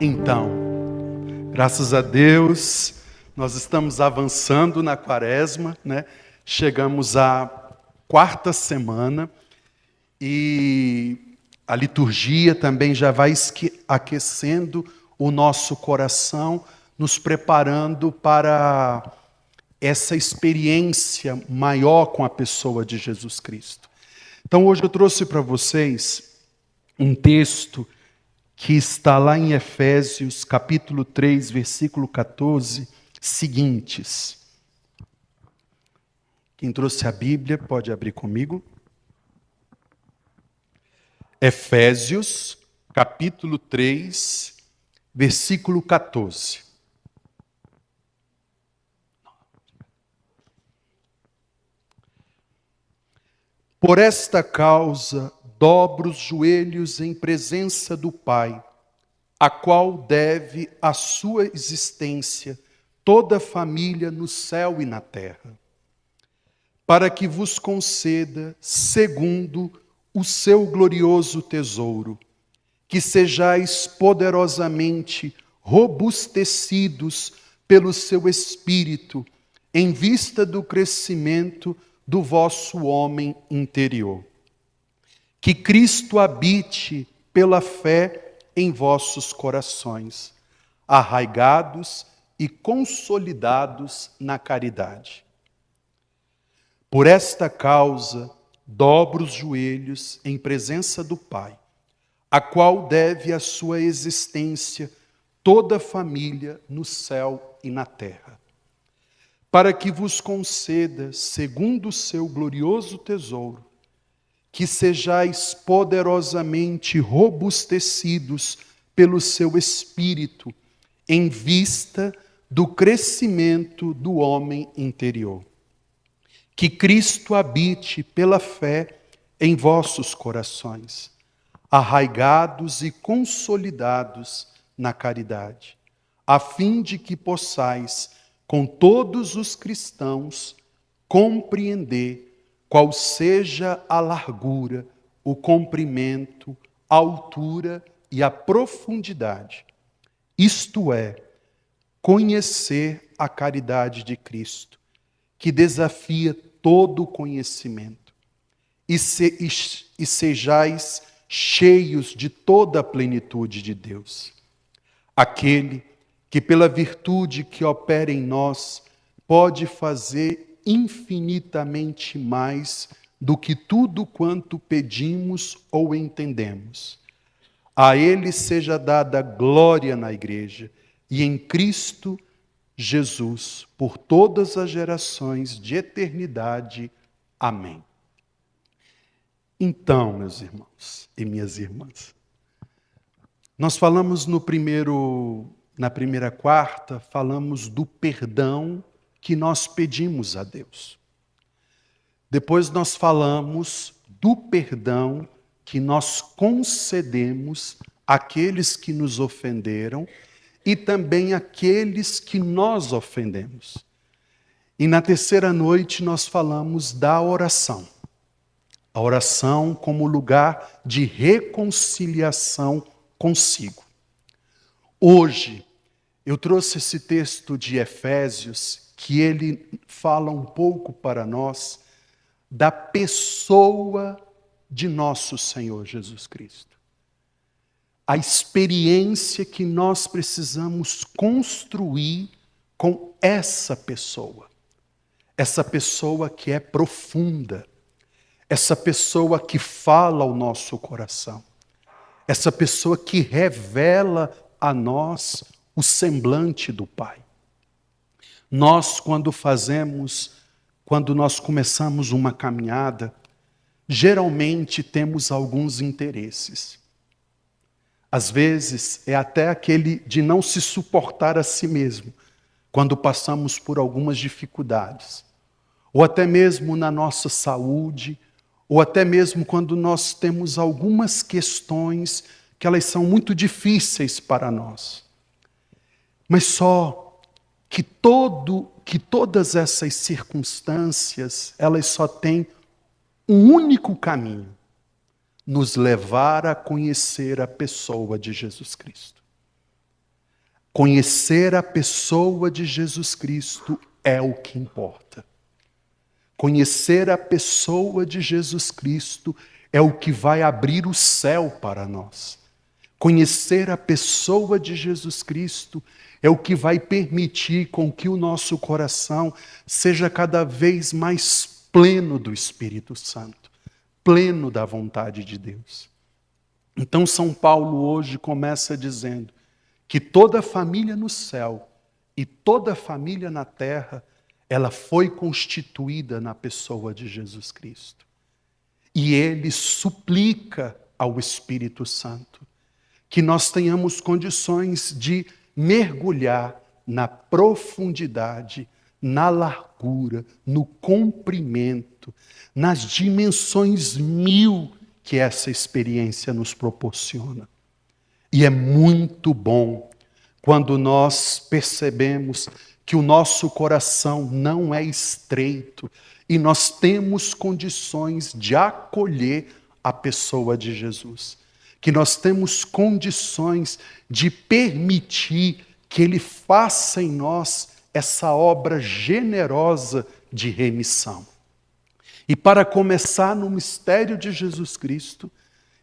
Então, graças a Deus, nós estamos avançando na quaresma, né? Chegamos à quarta semana e a liturgia também já vai aquecendo o nosso coração, nos preparando para essa experiência maior com a pessoa de Jesus Cristo. Então, hoje eu trouxe para vocês um texto que está lá em Efésios, capítulo 3, versículo 14, seguintes. Quem trouxe a Bíblia pode abrir comigo. Efésios, capítulo 3, versículo 14. Por esta causa, dobro os joelhos em presença do Pai, a qual deve a sua existência toda a família no céu e na terra, para que vos conceda, segundo o seu glorioso tesouro, que sejais poderosamente robustecidos pelo seu Espírito, em vista do crescimento do vosso homem interior. Que Cristo habite pela fé em vossos corações, arraigados e consolidados na caridade. Por esta causa, dobro os joelhos em presença do Pai, a qual deve a sua existência toda a família no céu e na terra, para que vos conceda, segundo o seu glorioso tesouro, que sejais poderosamente robustecidos pelo seu Espírito, em vista do crescimento do homem interior. Que Cristo habite pela fé em vossos corações, arraigados e consolidados na caridade, a fim de que possais, com todos os cristãos, compreender qual seja a largura, o comprimento, a altura e a profundidade. Isto é, conhecer a caridade de Cristo, que desafia todo o conhecimento, e sejais cheios de toda a plenitude de Deus. Aquele que, pela virtude que opera em nós, pode fazer infinitamente mais do que tudo quanto pedimos ou entendemos. A Ele seja dada glória na Igreja e em Cristo Jesus, por todas as gerações de eternidade. Amém. Então, meus irmãos e minhas irmãs, nós falamos na primeira quarta, falamos do perdão que nós pedimos a Deus. Depois nós falamos do perdão que nós concedemos àqueles que nos ofenderam e também àqueles que nós ofendemos. E na terceira noite nós falamos da oração. A oração como lugar de reconciliação consigo. Hoje, eu trouxe esse texto de Efésios, que ele fala um pouco para nós da pessoa de nosso Senhor Jesus Cristo. A experiência que nós precisamos construir com essa pessoa que é profunda, essa pessoa que fala ao nosso coração, essa pessoa que revela a nós o semblante do Pai. Nós, quando nós começamos uma caminhada, geralmente temos alguns interesses. Às vezes, é até aquele de não se suportar a si mesmo, quando passamos por algumas dificuldades. Ou até mesmo na nossa saúde, ou até mesmo quando nós temos algumas questões que elas são muito difíceis para nós. Mas só que todas essas circunstâncias, elas só têm um único caminho: nos levar a conhecer a pessoa de Jesus Cristo. Conhecer a pessoa de Jesus Cristo é o que importa. Conhecer a pessoa de Jesus Cristo é o que vai abrir o céu para nós. Conhecer a pessoa de Jesus Cristo é o que vai permitir com que o nosso coração seja cada vez mais pleno do Espírito Santo, pleno da vontade de Deus. Então São Paulo hoje começa dizendo que toda família no céu e toda família na terra, ela foi constituída na pessoa de Jesus Cristo. E ele suplica ao Espírito Santo que nós tenhamos condições de mergulhar na profundidade, na largura, no comprimento, nas dimensões 1000 que essa experiência nos proporciona. E é muito bom quando nós percebemos que o nosso coração não é estreito e nós temos condições de acolher a pessoa de Jesus. Que nós temos condições de permitir que Ele faça em nós essa obra generosa de remissão. E para começar no mistério de Jesus Cristo,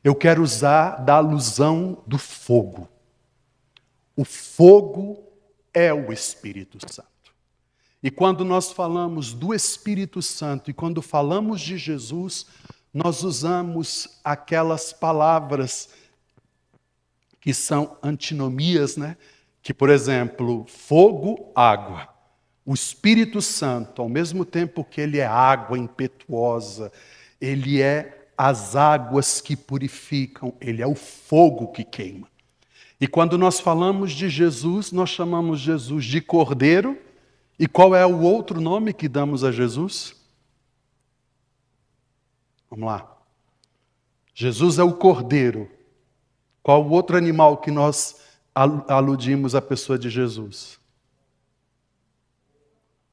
eu quero usar da alusão do fogo. O fogo é o Espírito Santo. E quando nós falamos do Espírito Santo e quando falamos de Jesus, nós usamos aquelas palavras que são antinomias, né? Que, por exemplo, fogo, água. O Espírito Santo, ao mesmo tempo que ele é água impetuosa, ele é as águas que purificam, ele é o fogo que queima. E quando nós falamos de Jesus, nós chamamos Jesus de Cordeiro. E qual é o outro nome que damos a Jesus? Vamos lá. Jesus é o Cordeiro. Qual o outro animal que nós aludimos à pessoa de Jesus?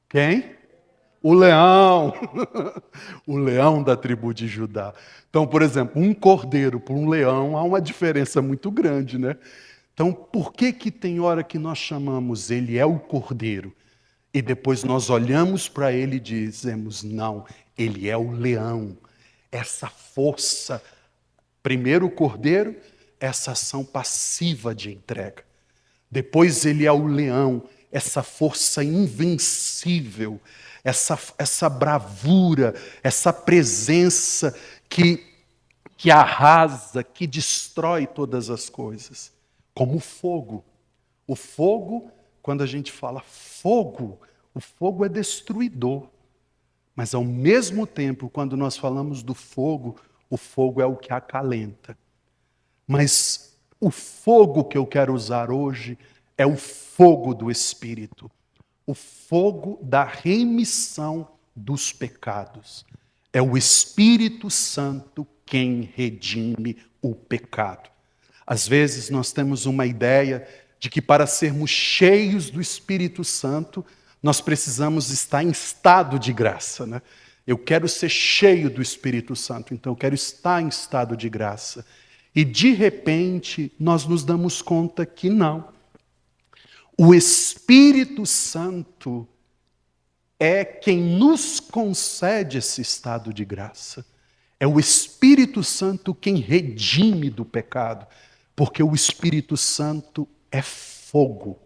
Quem? O leão. O leão da tribo de Judá. Então, por exemplo, um cordeiro por um leão há uma diferença muito grande, né? Então, por que tem hora que nós chamamos ele é o cordeiro e depois nós olhamos para ele e dizemos, não, ele é o leão. Essa força, primeiro o cordeiro, essa ação passiva de entrega. Depois ele é o leão, essa força invencível, essa bravura, essa presença que arrasa, que destrói todas as coisas. Como o fogo. O fogo, quando a gente fala fogo, o fogo é destruidor. Mas ao mesmo tempo, quando nós falamos do fogo, o fogo é o que acalenta. Mas o fogo que eu quero usar hoje é o fogo do Espírito. O fogo da remissão dos pecados. É o Espírito Santo quem redime o pecado. Às vezes nós temos uma ideia de que para sermos cheios do Espírito Santo, nós precisamos estar em estado de graça, né? Eu quero ser cheio do Espírito Santo, então eu quero estar em estado de graça. E de repente nós nos damos conta que não. O Espírito Santo é quem nos concede esse estado de graça. É o Espírito Santo quem redime do pecado, porque o Espírito Santo é fogo.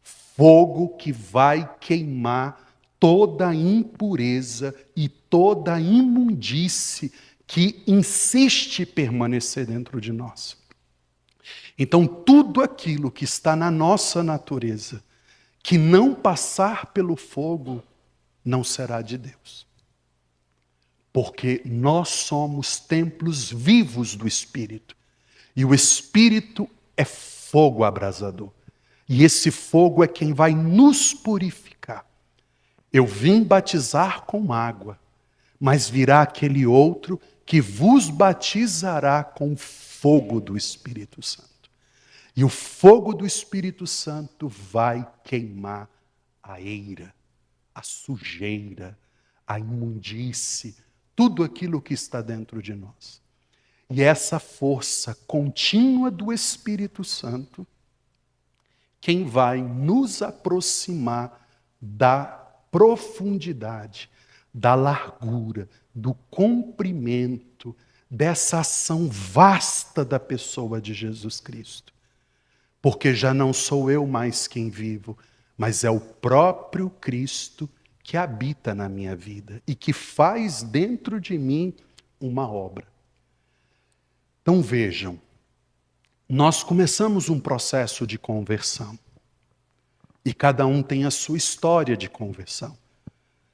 Fogo que vai queimar toda a impureza e toda a imundície que insiste permanecer dentro de nós. Então, tudo aquilo que está na nossa natureza, que não passar pelo fogo, não será de Deus. Porque nós somos templos vivos do Espírito. E o Espírito é fogo abrasador. E esse fogo é quem vai nos purificar. Eu vim batizar com água, mas virá aquele outro que vos batizará com fogo do Espírito Santo. E o fogo do Espírito Santo vai queimar a eira, a sujeira, a imundície, tudo aquilo que está dentro de nós. E essa força contínua do Espírito Santo quem vai nos aproximar da profundidade, da largura, do comprimento, dessa ação vasta da pessoa de Jesus Cristo. Porque já não sou eu mais quem vivo, mas é o próprio Cristo que habita na minha vida e que faz dentro de mim uma obra. Então vejam, nós começamos um processo de conversão. E cada um tem a sua história de conversão.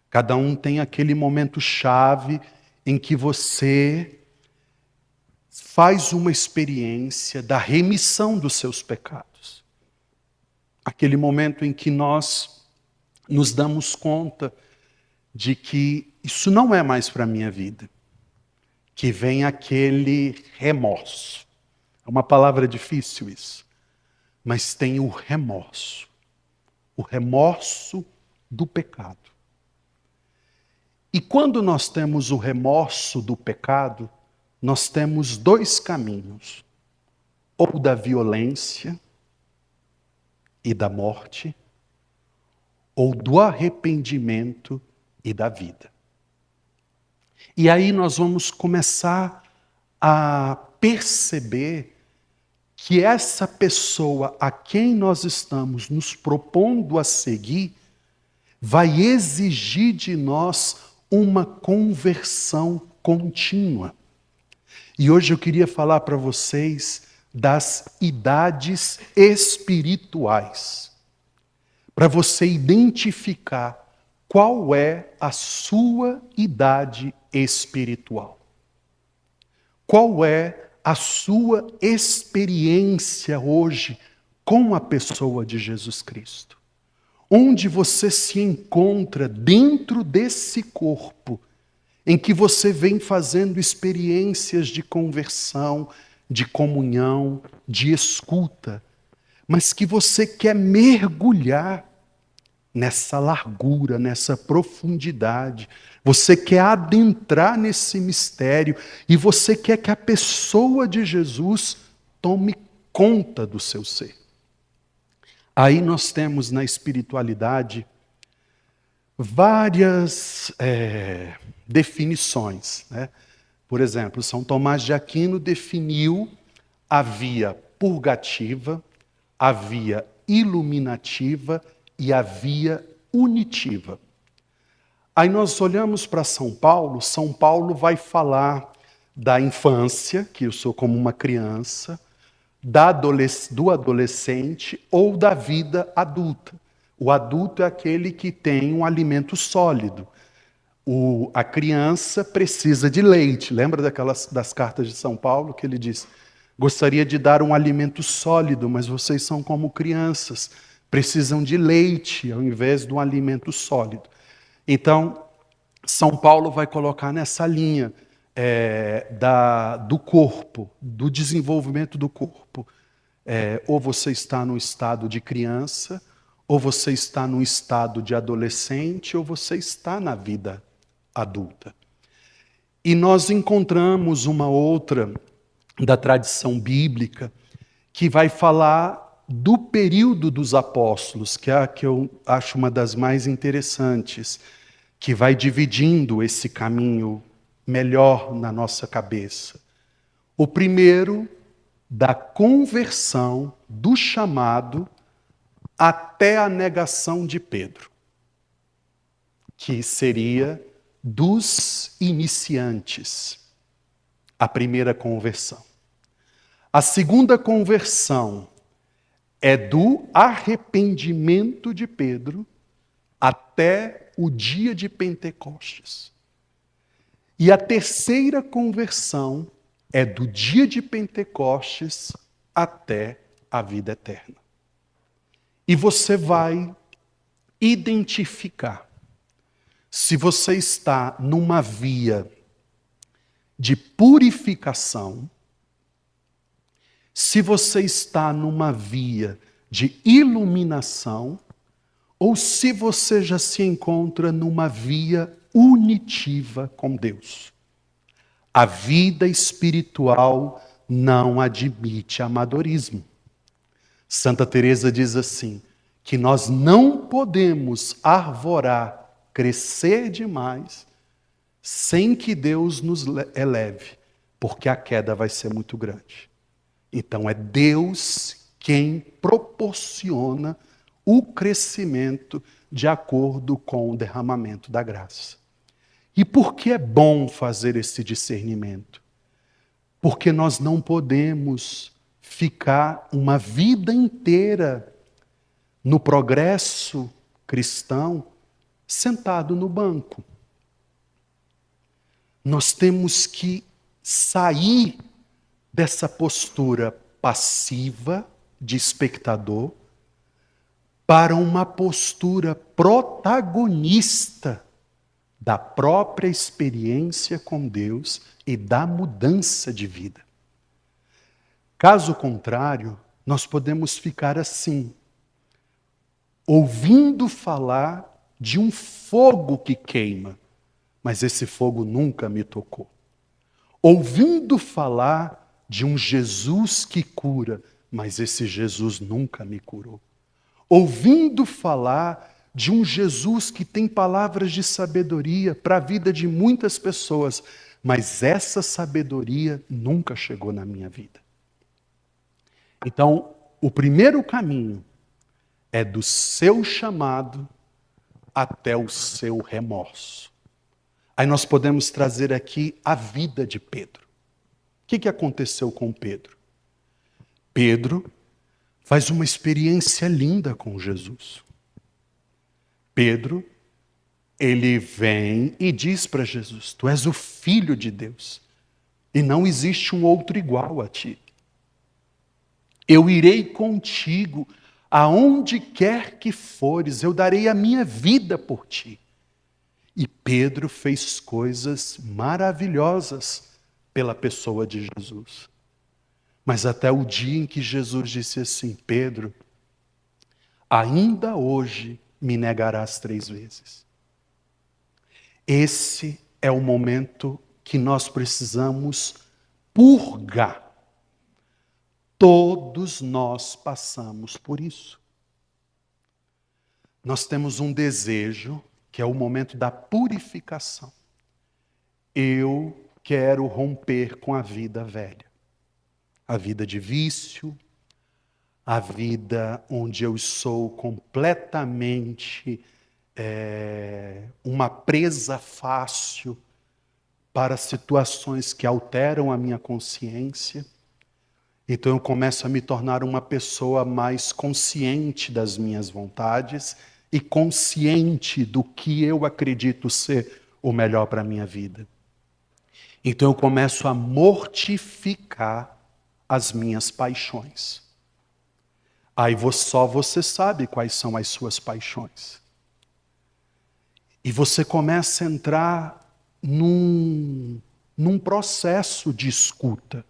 Cada um tem aquele momento chave em que você faz uma experiência da remissão dos seus pecados. Aquele momento em que nós nos damos conta de que isso não é mais para a minha vida. Que vem aquele remorso. É uma palavra difícil isso. Mas tem o remorso. O remorso do pecado. E quando nós temos o remorso do pecado, nós temos dois caminhos. Ou da violência e da morte, ou do arrependimento e da vida. E aí nós vamos começar a perceber que essa pessoa a quem nós estamos nos propondo a seguir vai exigir de nós uma conversão contínua. E hoje eu queria falar para vocês das idades espirituais, para você identificar qual é a sua idade espiritual. Qual é a sua experiência hoje com a pessoa de Jesus Cristo? Onde você se encontra dentro desse corpo em que você vem fazendo experiências de conversão, de comunhão, de escuta, mas que você quer mergulhar nessa largura, nessa profundidade. Você quer adentrar nesse mistério e você quer que a pessoa de Jesus tome conta do seu ser. Aí nós temos na espiritualidade várias definições, né? Por exemplo, São Tomás de Aquino definiu a via purgativa, a via iluminativa e a via unitiva. Aí nós olhamos para São Paulo vai falar da infância, que eu sou como uma criança, do adolescente ou da vida adulta. O adulto é aquele que tem um alimento sólido. A criança precisa de leite. Lembra das cartas de São Paulo que ele diz: gostaria de dar um alimento sólido, mas vocês são como crianças, precisam de leite ao invés de um alimento sólido. Então, São Paulo vai colocar nessa linha do corpo, do desenvolvimento do corpo. Ou você está no estado de criança, ou você está no estado de adolescente, ou você está na vida adulta. E nós encontramos uma outra da tradição bíblica que vai falar do período dos apóstolos, que é a que eu acho uma das mais interessantes, que vai dividindo esse caminho melhor na nossa cabeça. O primeiro, da conversão, do chamado, até a negação de Pedro, que seria dos iniciantes, a primeira conversão. A segunda conversão é do arrependimento de Pedro até o dia de Pentecostes. E a terceira conversão é do dia de Pentecostes até a vida eterna. E você vai identificar se você está numa via de purificação, se você está numa via de iluminação, ou se você já se encontra numa via unitiva com Deus. A vida espiritual não admite amadorismo. Santa Teresa diz assim, que nós não podemos arvorar, crescer demais, sem que Deus nos eleve, porque a queda vai ser muito grande. Então é Deus quem proporciona o crescimento de acordo com o derramamento da graça. E por que é bom fazer esse discernimento? Porque nós não podemos ficar uma vida inteira no progresso cristão sentado no banco. Nós temos que sair dessa postura passiva de espectador para uma postura protagonista da própria experiência com Deus e da mudança de vida. Caso contrário, nós podemos ficar assim, ouvindo falar de um fogo que queima, mas esse fogo nunca me tocou. Ouvindo falar de um Jesus que cura, mas esse Jesus nunca me curou. Ouvindo falar de um Jesus que tem palavras de sabedoria para a vida de muitas pessoas, mas essa sabedoria nunca chegou na minha vida. Então, o primeiro caminho é do seu chamado até o seu remorso. Aí nós podemos trazer aqui a vida de Pedro. O que aconteceu com Pedro? Pedro faz uma experiência linda com Jesus. Pedro, ele vem e diz para Jesus, tu és o Filho de Deus e não existe um outro igual a ti. Eu irei contigo aonde quer que fores, eu darei a minha vida por ti. E Pedro fez coisas maravilhosas pela pessoa de Jesus. Mas até o dia em que Jesus disse assim, Pedro, ainda hoje me negarás 3 vezes. Esse é o momento que nós precisamos purgar. Todos nós passamos por isso. Nós temos um desejo, que é o momento da purificação. Eu quero romper com a vida velha. A vida de vício, a vida onde eu sou completamente uma presa fácil para situações que alteram a minha consciência. Então eu começo a me tornar uma pessoa mais consciente das minhas vontades e consciente do que eu acredito ser o melhor para a minha vida. Então eu começo a mortificar as minhas paixões. Aí só você sabe quais são as suas paixões. E você começa a entrar num processo de escuta.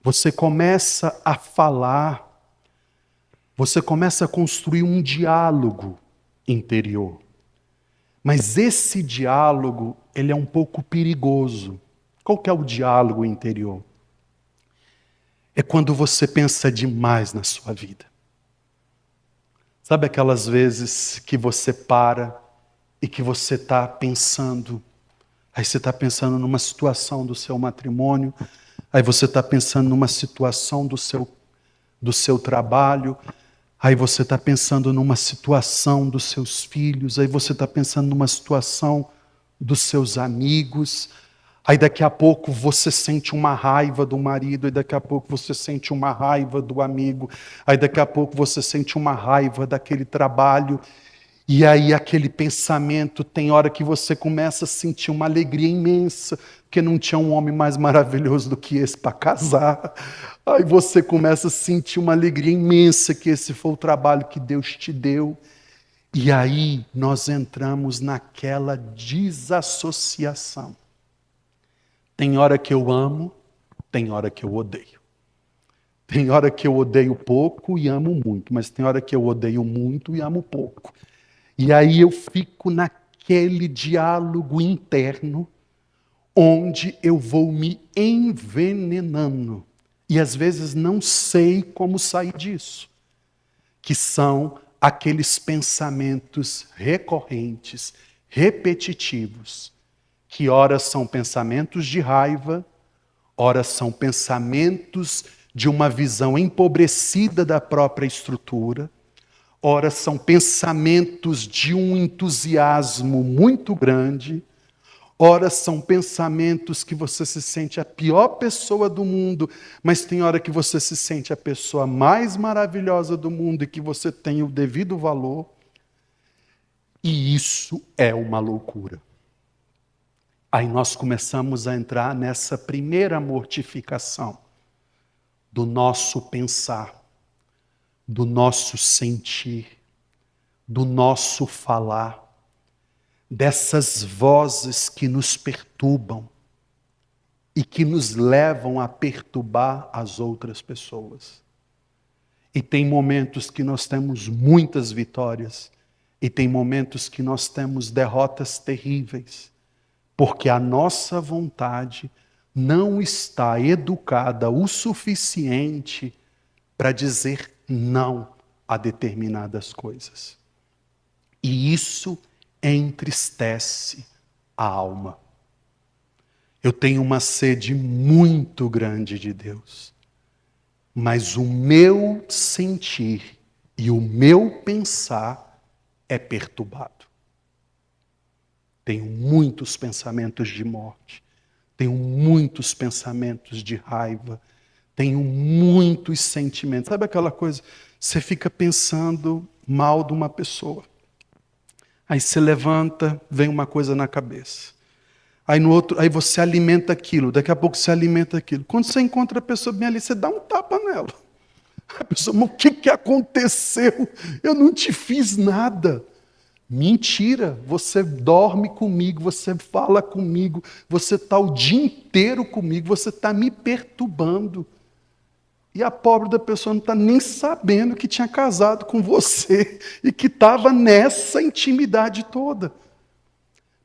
Você começa a falar, você começa a construir um diálogo interior. Mas esse diálogo, ele é um pouco perigoso. Qual que é o diálogo interior? É quando você pensa demais na sua vida. Sabe aquelas vezes que você para e que você está pensando, aí você está pensando numa situação do seu matrimônio, aí você está pensando numa situação do seu trabalho, aí você está pensando numa situação dos seus filhos, aí você está pensando numa situação dos seus amigos, aí daqui a pouco você sente uma raiva do marido, aí daqui a pouco você sente uma raiva do amigo, aí daqui a pouco você sente uma raiva daquele trabalho, e aí aquele pensamento, tem hora que você começa a sentir uma alegria imensa, porque não tinha um homem mais maravilhoso do que esse para casar. Aí você começa a sentir uma alegria imensa, que esse foi o trabalho que Deus te deu. E aí nós entramos naquela desassociação. Tem hora que eu amo, tem hora que eu odeio. Tem hora que eu odeio pouco e amo muito, mas tem hora que eu odeio muito e amo pouco. E aí eu fico naquele diálogo interno, onde eu vou me envenenando. e às vezes não sei como sair disso, que são aqueles pensamentos recorrentes, repetitivos, que ora são pensamentos de raiva, ora são pensamentos de uma visão empobrecida da própria estrutura, ora são pensamentos de um entusiasmo muito grande, ora são pensamentos que você se sente a pior pessoa do mundo, mas tem hora que você se sente a pessoa mais maravilhosa do mundo e que você tem o devido valor. E isso é uma loucura. Aí nós começamos a entrar nessa primeira mortificação do nosso pensar, do nosso sentir, do nosso falar, dessas vozes que nos perturbam e que nos levam a perturbar as outras pessoas. E tem momentos que nós temos muitas vitórias, e tem momentos que nós temos derrotas terríveis, porque a nossa vontade não está educada o suficiente para dizer não a determinadas coisas. E isso entristece a alma. Eu tenho uma sede muito grande de Deus, mas o meu sentir e o meu pensar é perturbado. Tenho muitos pensamentos de morte, tenho muitos pensamentos de raiva, tenho muitos sentimentos. Sabe aquela coisa? Você fica pensando mal de uma pessoa. Aí você levanta, vem uma coisa na cabeça. Aí você alimenta aquilo, daqui a pouco você alimenta aquilo. Quando você encontra a pessoa bem ali, você dá um tapa nela. A pessoa, mas o que aconteceu? Eu não te fiz nada. Mentira, você dorme comigo, você fala comigo, você está o dia inteiro comigo, você está me perturbando. E a pobre da pessoa não está nem sabendo que tinha casado com você e que estava nessa intimidade toda.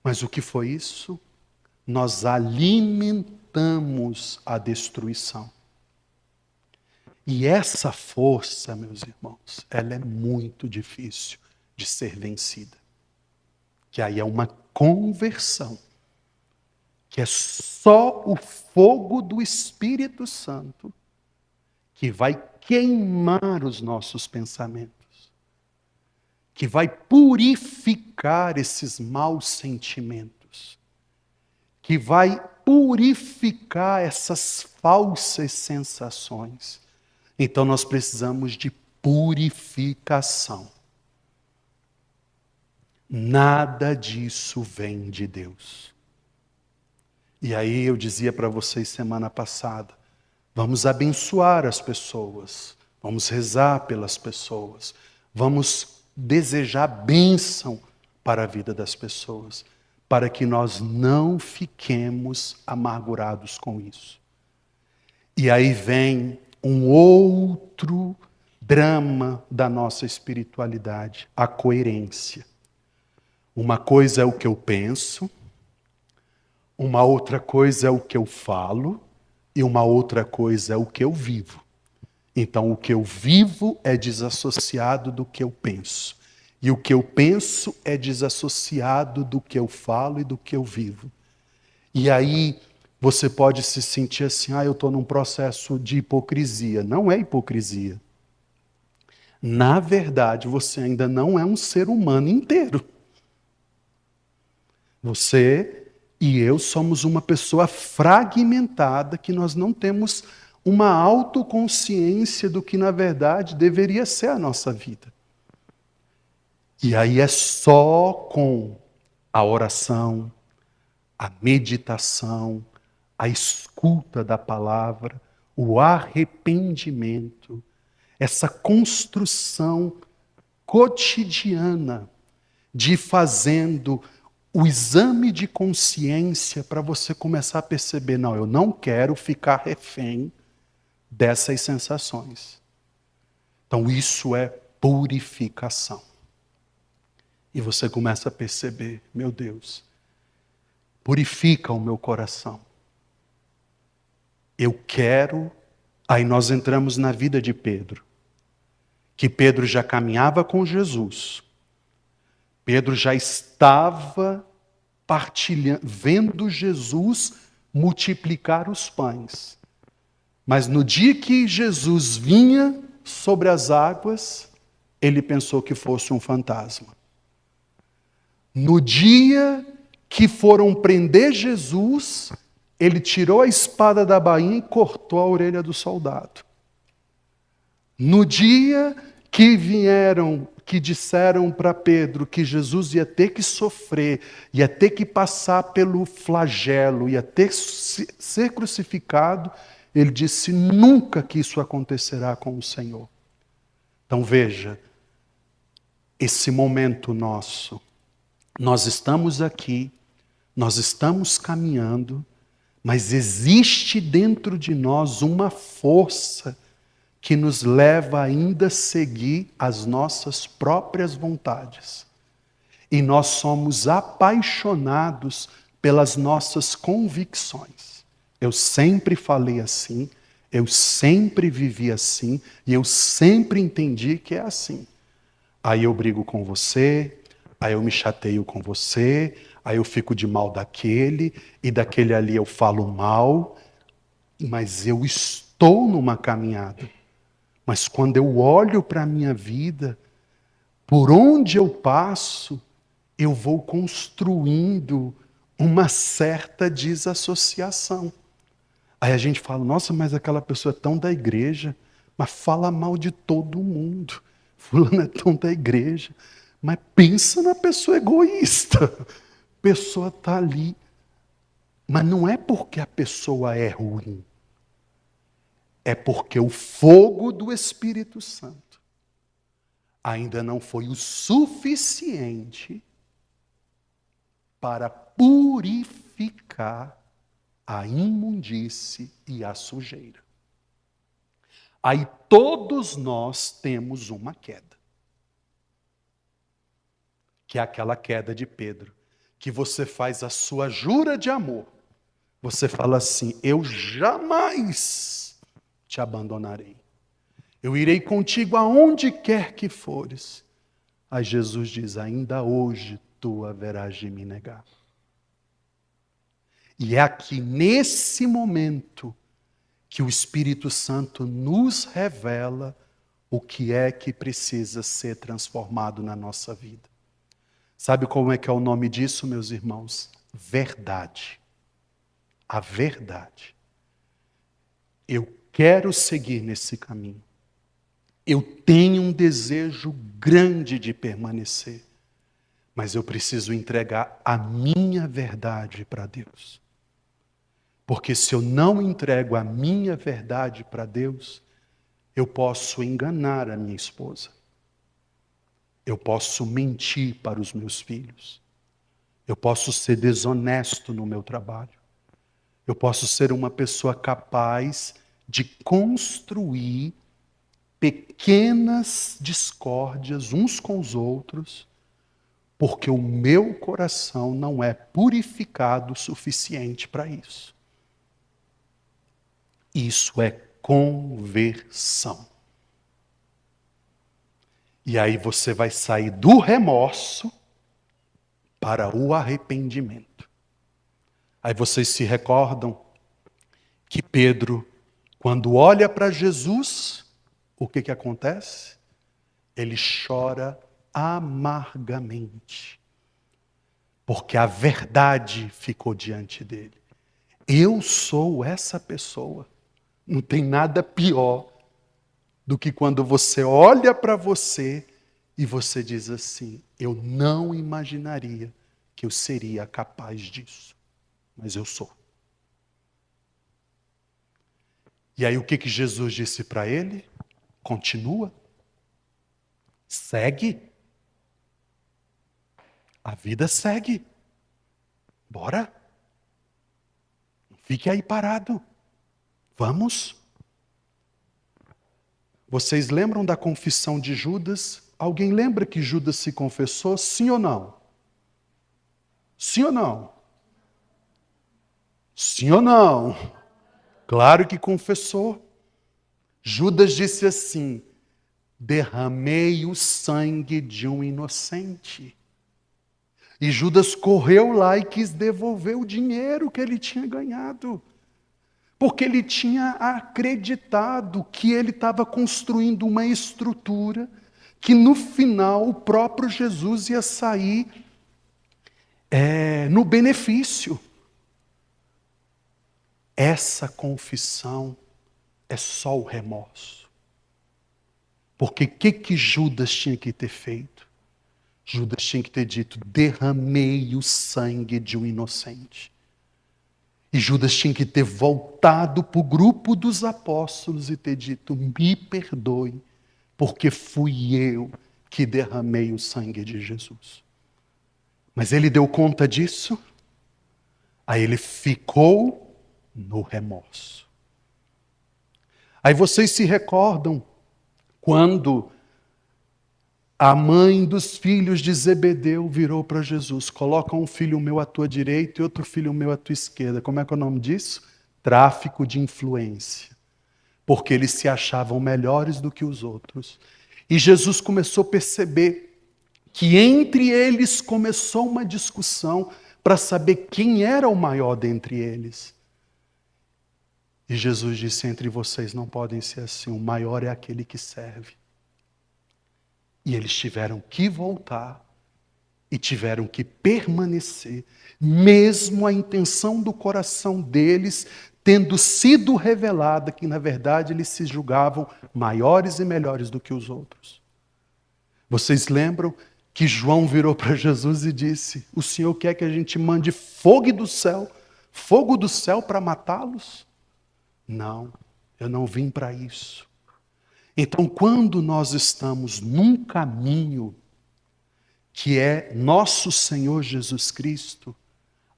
Mas o que foi isso? Nós alimentamos a destruição. E essa força, meus irmãos, ela é muito difícil de ser vencida. Que aí é uma conversão, que é só o fogo do Espírito Santo que vai queimar os nossos pensamentos, que vai purificar esses maus sentimentos, que vai purificar essas falsas sensações. Então nós precisamos de purificação. Nada disso vem de Deus. E aí eu dizia para vocês semana passada, vamos abençoar as pessoas, vamos rezar pelas pessoas, vamos desejar bênção para a vida das pessoas, para que nós não fiquemos amargurados com isso. E aí vem um outro drama da nossa espiritualidade, a coerência. Uma coisa é o que eu penso, uma outra coisa é o que eu falo, e uma outra coisa é o que eu vivo. Então, o que eu vivo é desassociado do que eu penso. E o que eu penso é desassociado do que eu falo e do que eu vivo. E aí, você pode se sentir assim, eu estou num processo de hipocrisia. Não é hipocrisia. Na verdade, você ainda não é um ser humano inteiro. Você e eu somos uma pessoa fragmentada, que nós não temos uma autoconsciência do que, na verdade, deveria ser a nossa vida. E aí é só com a oração, a meditação, a escuta da palavra, o arrependimento, essa construção cotidiana de ir fazendo o exame de consciência para você começar a perceber, não, eu não quero ficar refém dessas sensações. Então isso é purificação. E você começa a perceber, meu Deus, purifica o meu coração. Eu quero Aí nós entramos na vida de Pedro, que Pedro já caminhava com Jesus. Pedro já estava partilhando, vendo Jesus multiplicar os pães. Mas no dia que Jesus vinha sobre as águas, ele pensou que fosse um fantasma. No dia que foram prender Jesus, ele tirou a espada da bainha e cortou a orelha do soldado. No dia que que disseram para Pedro que Jesus ia ter que sofrer, ia ter que passar pelo flagelo, ia ter que ser crucificado, ele disse: nunca que isso acontecerá com o Senhor. Então veja, esse momento nosso, nós estamos aqui, nós estamos caminhando, mas existe dentro de nós uma força que nos leva ainda a seguir as nossas próprias vontades. E nós somos apaixonados pelas nossas convicções. Eu sempre falei assim, eu sempre vivi assim, e eu sempre entendi que é assim. Aí eu brigo com você, aí eu me chateio com você, aí eu fico de mal daquele, e daquele ali eu falo mal, mas eu estou numa caminhada. Mas quando eu olho para a minha vida, por onde eu passo, eu vou construindo uma certa desassociação. Aí a gente fala: nossa, mas aquela pessoa é tão da igreja, mas fala mal de todo mundo. Fulano é tão da igreja, mas pensa na pessoa egoísta. A pessoa está ali. Mas não é porque a pessoa é ruim. É porque o fogo do Espírito Santo ainda não foi o suficiente para purificar a imundície e a sujeira. Aí todos nós temos uma queda. Que é aquela queda de Pedro, que você faz a sua jura de amor. Você fala assim: eu jamais te abandonarei. Eu irei contigo aonde quer que fores. Aí Jesus diz: ainda hoje tu haverás de me negar. E é aqui nesse momento que o Espírito Santo nos revela o que é que precisa ser transformado na nossa vida. Sabe como é que é o nome disso, meus irmãos? Verdade. A verdade. Eu quero seguir nesse caminho. Eu tenho um desejo grande de permanecer, mas eu preciso entregar a minha verdade para Deus. Porque se eu não entrego a minha verdade para Deus, eu posso enganar a minha esposa. Eu posso mentir para os meus filhos. Eu posso ser desonesto no meu trabalho. Eu posso ser uma pessoa capaz de construir pequenas discórdias uns com os outros, porque o meu coração não é purificado o suficiente para isso. Isso é conversão. E aí você vai sair do remorso para o arrependimento. Aí vocês se recordam que Pedro, quando olha para Jesus, o que acontece? Ele chora amargamente, porque a verdade ficou diante dele. Eu sou essa pessoa. Não tem nada pior do que quando você olha para você e você diz assim: eu não imaginaria que eu seria capaz disso, mas eu sou. E aí o que Jesus disse para ele? Continua. Segue. A vida segue. Bora. Não fique aí parado. Vamos. Vocês lembram da confissão de Judas? Alguém lembra que Judas se confessou? Sim ou não? Sim ou não? Sim ou não? Claro que confessou. Judas disse assim: derramei o sangue de um inocente. E Judas correu lá e quis devolver o dinheiro que ele tinha ganhado. Porque ele tinha acreditado que ele estava construindo uma estrutura que no final o próprio Jesus ia sair no benefício. Essa confissão é só o remorso. Porque o que Judas tinha que ter feito? Judas tinha que ter dito: derramei o sangue de um inocente. E Judas tinha que ter voltado para o grupo dos apóstolos e ter dito: me perdoe, porque fui eu que derramei o sangue de Jesus. Mas ele deu conta disso, aí ele ficou no remorso. Aí vocês se recordam quando a mãe dos filhos de Zebedeu virou para Jesus: coloca um filho meu à tua direita e outro filho meu à tua esquerda. Como é que é o nome disso? Tráfico de influência. Porque eles se achavam melhores do que os outros. E Jesus começou a perceber que entre eles começou uma discussão para saber quem era o maior dentre eles. E Jesus disse: entre vocês não podem ser assim, o maior é aquele que serve. E eles tiveram que voltar e tiveram que permanecer, mesmo a intenção do coração deles tendo sido revelada, que na verdade eles se julgavam maiores e melhores do que os outros. Vocês lembram que João virou para Jesus e disse: o Senhor quer que a gente mande fogo do céu para matá-los? Não, eu não vim para isso. Então, quando nós estamos num caminho que é nosso Senhor Jesus Cristo,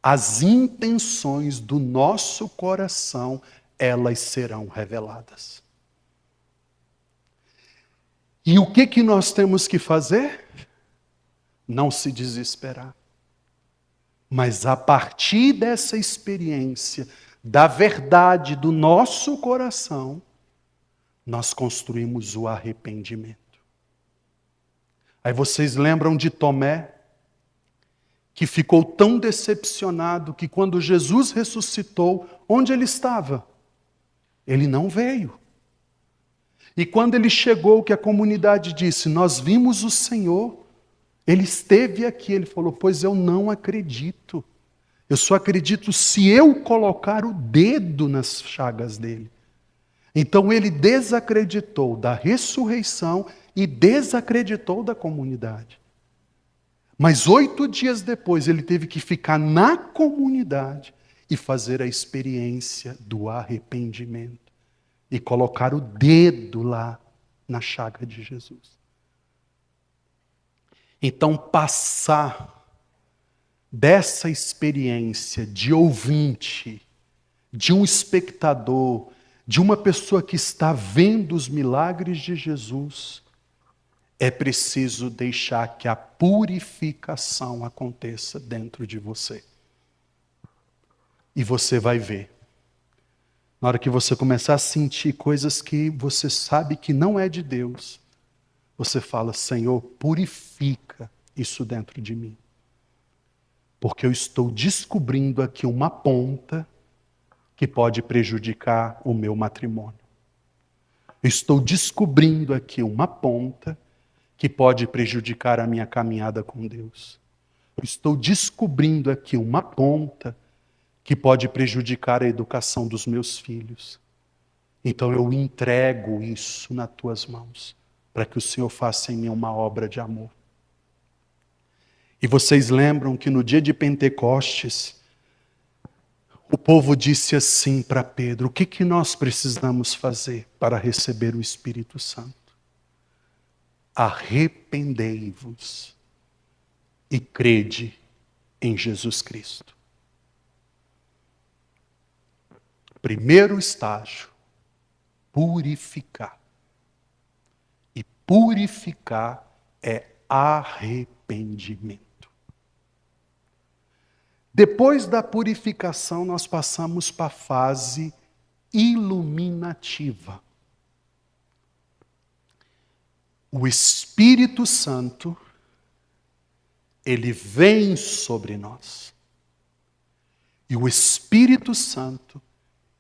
as intenções do nosso coração, elas serão reveladas. E o que nós temos que fazer? Não se desesperar. Mas a partir dessa experiência, da verdade do nosso coração, nós construímos o arrependimento. Aí vocês lembram de Tomé, que ficou tão decepcionado que quando Jesus ressuscitou, onde ele estava? Ele não veio. E quando ele chegou, que a comunidade disse: nós vimos o Senhor, ele esteve aqui. Ele falou: pois eu não acredito. Eu só acredito se eu colocar o dedo nas chagas dele. Então ele desacreditou da ressurreição e desacreditou da comunidade. Mas 8 dias depois ele teve que ficar na comunidade e fazer a experiência do arrependimento. E colocar o dedo lá na chaga de Jesus. Então passar dessa experiência de ouvinte, de um espectador, de uma pessoa que está vendo os milagres de Jesus, é preciso deixar que a purificação aconteça dentro de você. E você vai ver. Na hora que você começar a sentir coisas que você sabe que não é de Deus, você fala: Senhor, purifica isso dentro de mim. Porque eu estou descobrindo aqui uma ponta que pode prejudicar o meu matrimônio. Eu estou descobrindo aqui uma ponta que pode prejudicar a minha caminhada com Deus. Eu estou descobrindo aqui uma ponta que pode prejudicar a educação dos meus filhos. Então eu entrego isso nas tuas mãos, para que o Senhor faça em mim uma obra de amor. E vocês lembram que no dia de Pentecostes, o povo disse assim para Pedro: o que nós precisamos fazer para receber o Espírito Santo? Arrependei-vos e crede em Jesus Cristo. Primeiro estágio, purificar. E purificar é arrependimento. Depois da purificação, nós passamos para a fase iluminativa. o Espírito Santo, ele vem sobre nós. E o Espírito Santo,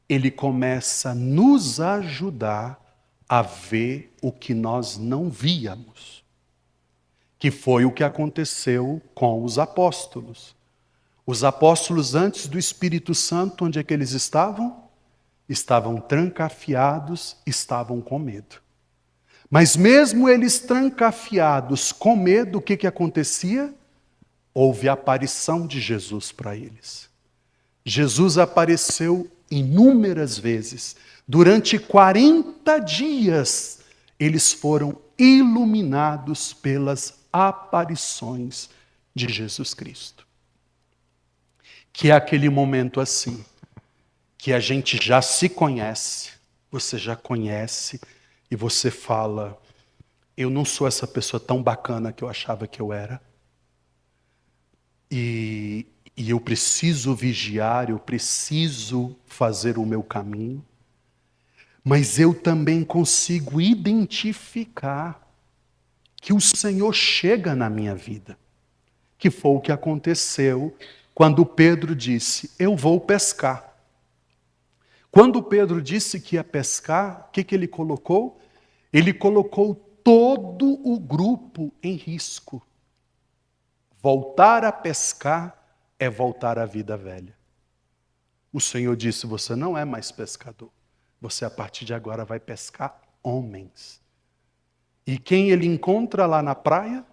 ele começa a nos ajudar a ver o que nós não víamos. Que foi o que aconteceu com os apóstolos. Os apóstolos, antes do Espírito Santo, onde é que eles estavam? Estavam trancafiados, estavam com medo. Mas mesmo eles trancafiados, com medo, o que acontecia? Houve a aparição de Jesus para eles. Jesus apareceu inúmeras vezes. Durante 40 dias, eles foram iluminados pelas aparições de Jesus Cristo. Que é aquele momento assim, que a gente já se conhece, você já conhece, e você fala, eu não sou essa pessoa tão bacana que eu achava que eu era. E eu preciso vigiar, eu preciso fazer o meu caminho. Mas eu também consigo identificar que o Senhor chega na minha vida. Que foi o que aconteceu quando Pedro disse, eu vou pescar. Quando Pedro disse que ia pescar, o que ele colocou? Ele colocou todo o grupo em risco. Voltar a pescar é voltar à vida velha. O Senhor disse, você não é mais pescador. Você, a partir de agora, vai pescar homens. E quem ele encontra lá na praia?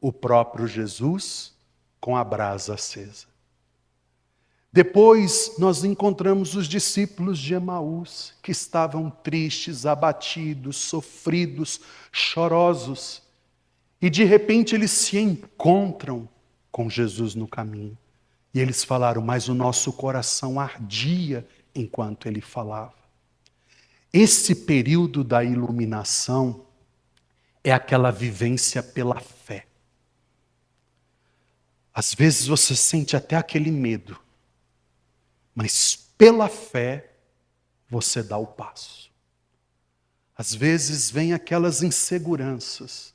O próprio Jesus com a brasa acesa. Depois nós encontramos os discípulos de Emaús, que estavam tristes, abatidos, sofridos, chorosos. E de repente eles se encontram com Jesus no caminho. E eles falaram, mas o nosso coração ardia enquanto ele falava. Esse período da iluminação é aquela vivência pela fé. Às vezes você sente até aquele medo, mas pela fé você dá o passo. Às vezes vem aquelas inseguranças,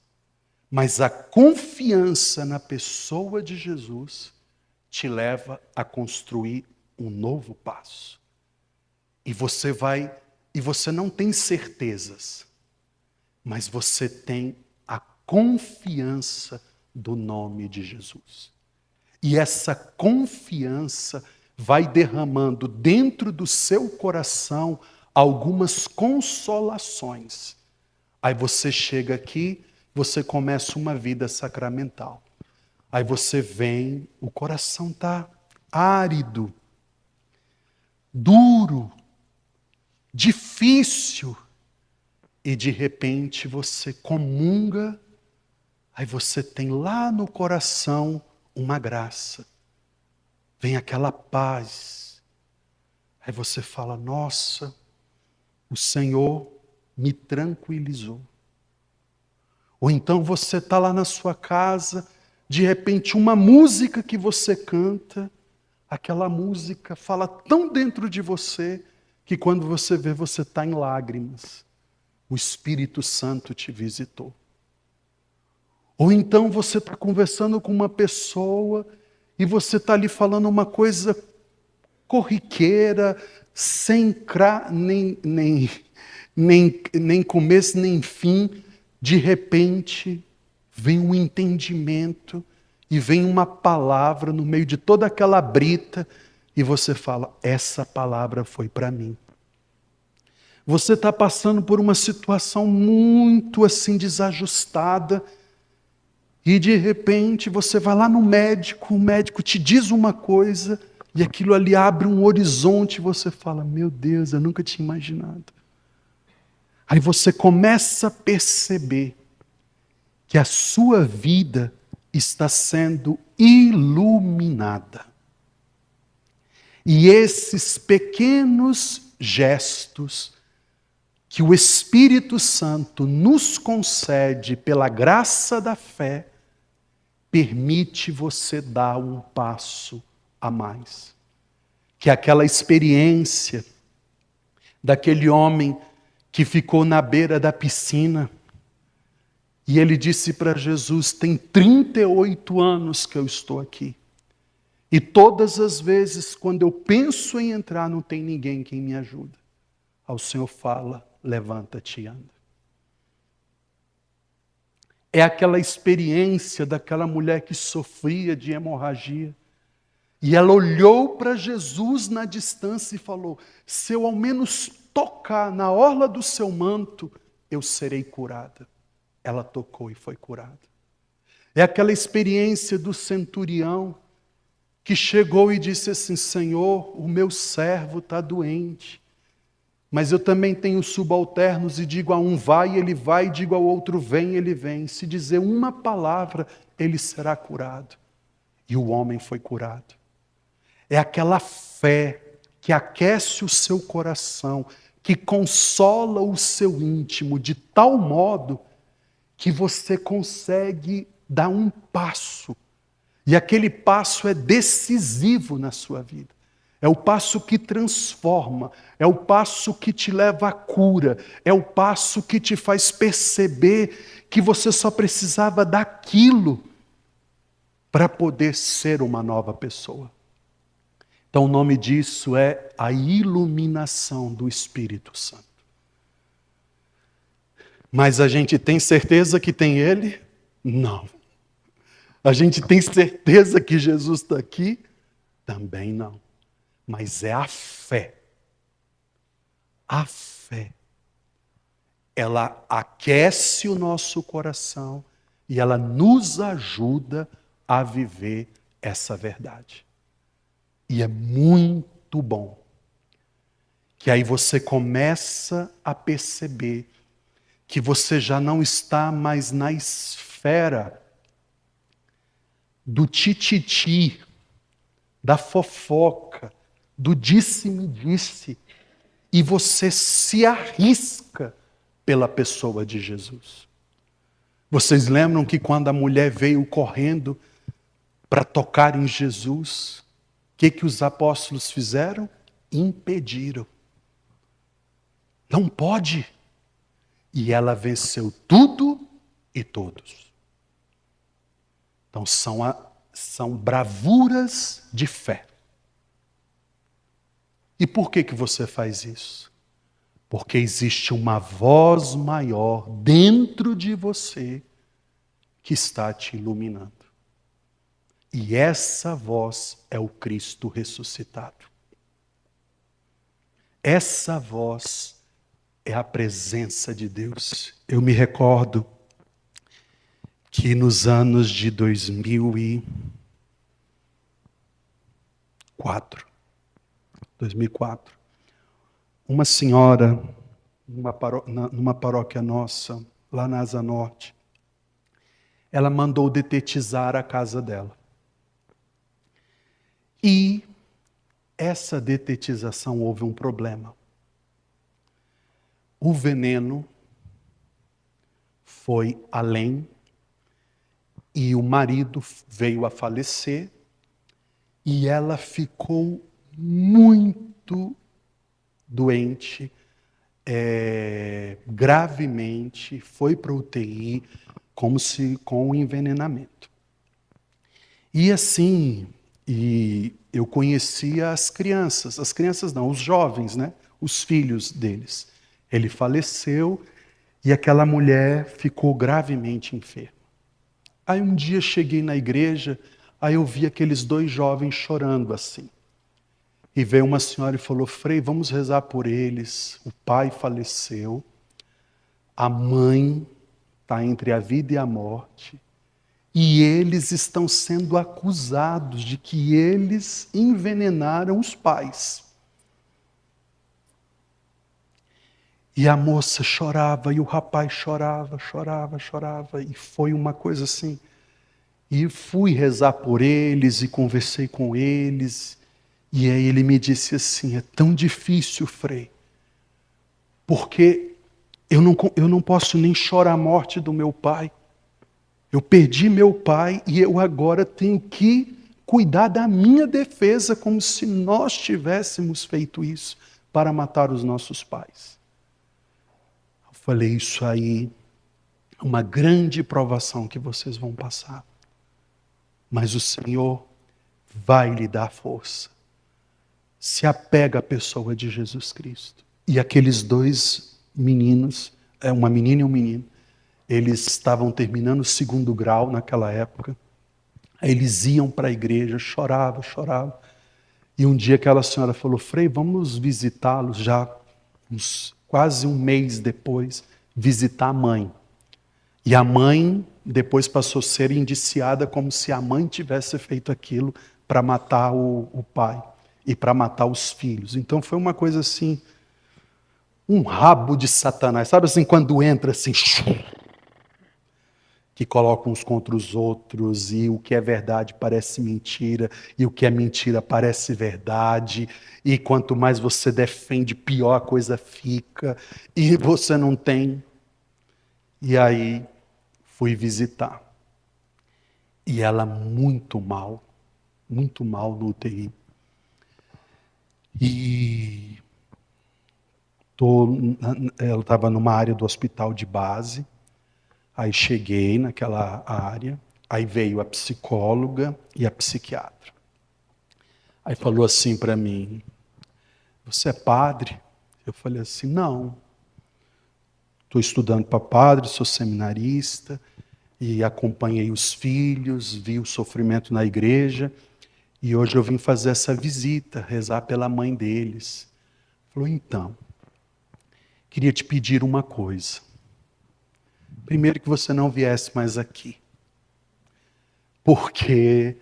mas a confiança na pessoa de Jesus te leva a construir um novo passo. E você não tem certezas, mas você tem a confiança do nome de Jesus. E essa confiança vai derramando dentro do seu coração algumas consolações. Aí você chega aqui, você começa uma vida sacramental. Aí você vem, o coração está árido, duro, difícil. E de repente você comunga, aí você tem lá no coração uma graça. Vem aquela paz. Aí você fala, nossa, o Senhor me tranquilizou. Ou então você está lá na sua casa, de repente uma música que você canta, aquela música fala tão dentro de você, que quando você vê, você está em lágrimas. O Espírito Santo te visitou. Ou então você está conversando com uma pessoa e você está ali falando uma coisa corriqueira, sem nem começo nem fim. De repente, vem um entendimento e vem uma palavra no meio de toda aquela brita e você fala, essa palavra foi para mim. Você está passando por uma situação muito assim desajustada e de repente você vai lá no médico, o médico te diz uma coisa e aquilo ali abre um horizonte e você fala, meu Deus, eu nunca tinha imaginado. Aí você começa a perceber que a sua vida está sendo iluminada. E esses pequenos gestos que o Espírito Santo nos concede pela graça da fé, permite você dar um passo a mais. Que é aquela experiência daquele homem que ficou na beira da piscina E ele disse para Jesus: tem 38 anos que eu estou aqui. E todas as vezes, quando eu penso em entrar, não tem ninguém quem me ajuda. Ao Senhor fala: levanta-te e anda. É aquela experiência daquela mulher que sofria de hemorragia. E ela olhou para Jesus na distância e falou: se eu ao menos tocar na orla do seu manto, eu serei curada. Ela tocou e foi curada. É aquela experiência do centurião que chegou e disse assim: Senhor, o meu servo está doente. Mas eu também tenho subalternos e digo a um vai, ele vai, e digo ao outro vem, ele vem. Se dizer uma palavra, ele será curado. E o homem foi curado. É aquela fé que aquece o seu coração, que consola o seu íntimo de tal modo que você consegue dar um passo. E aquele passo é decisivo na sua vida. É o passo que transforma, é o passo que te leva à cura, é o passo que te faz perceber que você só precisava daquilo para poder ser uma nova pessoa. Então o nome disso é a iluminação do Espírito Santo. Mas a gente tem certeza que tem Ele? Não. A gente tem certeza que Jesus está aqui? Também não. Mas é a fé. A fé. Ela aquece o nosso coração e ela nos ajuda a viver essa verdade. E é muito bom que aí você começa a perceber que você já não está mais na esfera do tititi, da fofoca, do disse-me-disse, e você se arrisca pela pessoa de Jesus. Vocês lembram que quando a mulher veio correndo para tocar em Jesus, o que os apóstolos fizeram? Impediram. Não pode. E ela venceu tudo e todos. Então são bravuras de fé. E por que você faz isso? Porque existe uma voz maior dentro de você que está te iluminando. E essa voz é o Cristo ressuscitado. Essa voz é a presença de Deus. Eu me recordo que nos anos de 2004, uma senhora, numa paróquia nossa, lá na Asa Norte, ela mandou detetizar a casa dela. E essa detetização houve um problema. O veneno foi além e o marido veio a falecer e ela ficou muito doente, gravemente, foi para o UTI com envenenamento. E assim, eu conhecia as crianças não, os jovens, né? Os filhos deles. Ele faleceu e aquela mulher ficou gravemente enferma. Aí um dia cheguei na igreja, aí eu vi aqueles dois jovens chorando assim. E veio uma senhora e falou: Frei, vamos rezar por eles. O pai faleceu, a mãe está entre a vida e a morte, e eles estão sendo acusados de que eles envenenaram os pais. E a moça chorava, e o rapaz chorava, e foi uma coisa assim. E fui rezar por eles, e conversei com eles, e aí ele me disse assim: é tão difícil, Frei, porque eu não posso nem chorar a morte do meu pai. Eu perdi meu pai, e eu agora tenho que cuidar da minha defesa, como se nós tivéssemos feito isso para matar os nossos pais. Falei: isso aí uma grande provação que vocês vão passar. Mas o Senhor vai lhe dar força. Se apega à pessoa de Jesus Cristo. E aqueles dois meninos, uma menina e um menino, eles estavam terminando o 2º grau naquela época. Aí eles iam para a igreja, choravam. E um dia aquela senhora falou: Frei, vamos visitá-los já, quase um mês depois, visitar a mãe. E a mãe depois passou a ser indiciada como se a mãe tivesse feito aquilo para matar o pai e para matar os filhos. Então foi uma coisa assim, um rabo de Satanás. Sabe assim, quando entra assim, que colocam uns contra os outros, e o que é verdade parece mentira, e o que é mentira parece verdade, e quanto mais você defende, pior a coisa fica, e você não tem. E aí fui visitar. E ela muito mal no UTI. E ela estava numa área do hospital de base. Aí cheguei naquela área, aí veio a psicóloga e a psiquiatra. Aí falou assim para mim: você é padre? Eu falei assim: não. Estou estudando para padre, sou seminarista, e acompanhei os filhos, vi o sofrimento na igreja, e hoje eu vim fazer essa visita, rezar pela mãe deles. Falou: então, queria te pedir uma coisa. Primeiro, que você não viesse mais aqui. Porque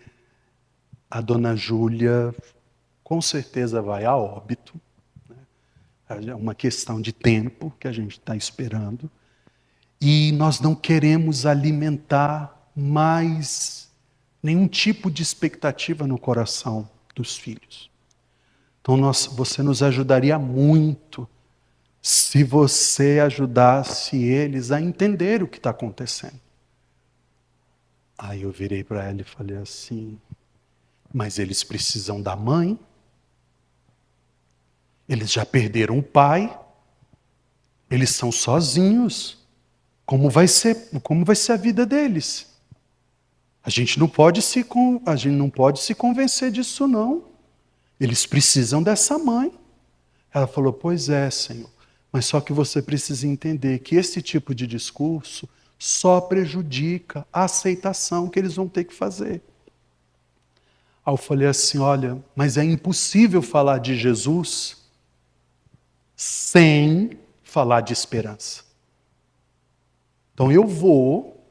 a dona Júlia com certeza vai a óbito. É uma questão de tempo que a gente está esperando. E nós não queremos alimentar mais nenhum tipo de expectativa no coração dos filhos. Então você nos ajudaria muito se você ajudasse eles a entender o que está acontecendo. Aí eu virei para ela e falei assim: mas eles precisam da mãe? Eles já perderam o pai? Eles são sozinhos? Como vai ser a vida deles? A gente não pode se convencer disso, não. Eles precisam dessa mãe. Ela falou: pois é, Senhor, mas só que você precisa entender que esse tipo de discurso só prejudica a aceitação que eles vão ter que fazer. Aí eu falei assim: olha, mas é impossível falar de Jesus sem falar de esperança. Então eu vou